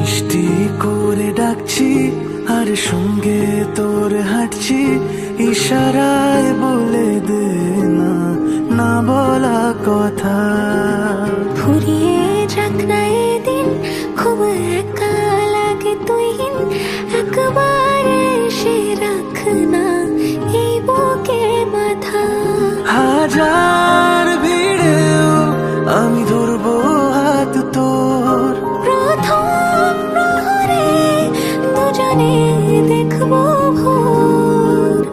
মিষ্টি করে ডাকছি আর সঙ্গে তোর হাঁটছি, ইশারায় বলে দে না না বলা কথা। ফুরিয়ে যাক না এদিন, খুব একা লাগে তুই একবার এসে রাখ না এই বুকে মাথা। হাজার ভিড়েও আমি ধরবো হাত তোর, প্রথম প্রহরে দুজনে দেখবো ভোর।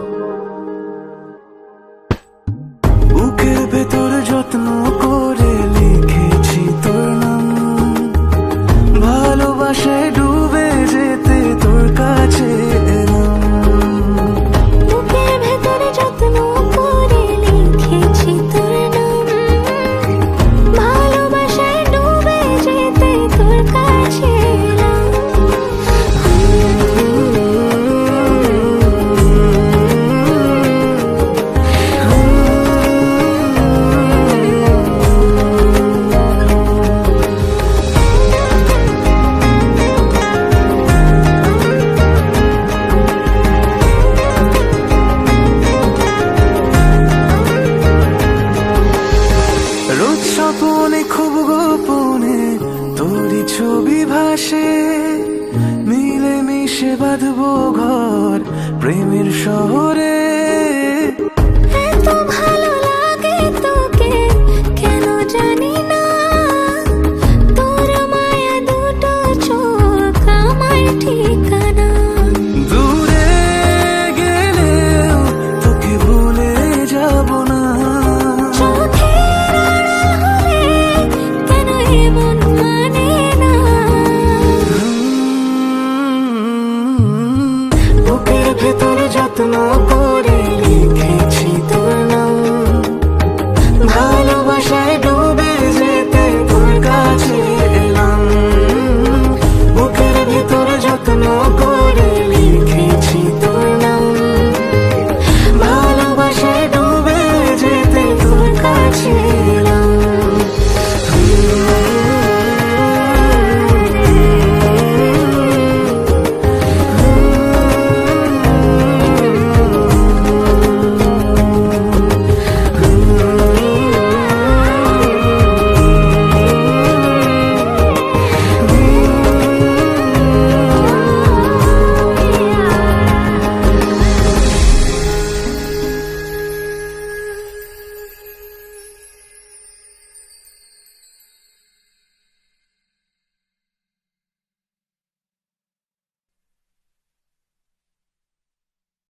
বুকের ভেতর যত্ন করে লিখেছি তোর নাম, ভালোবাসায় ডুবে যেতে তোর কাছে এলাম। বুকের ভেতরে যত্ন করে লিখেছি তোর নাম, ভালোবাসায় ডুবে যেতে তোর কাছে এলাম। রোজ স্বপনে খুব গোপনে তোরই ছবি ভাসে, মিলে মিশে বাঁধবো ঘর প্রেমের শহরে।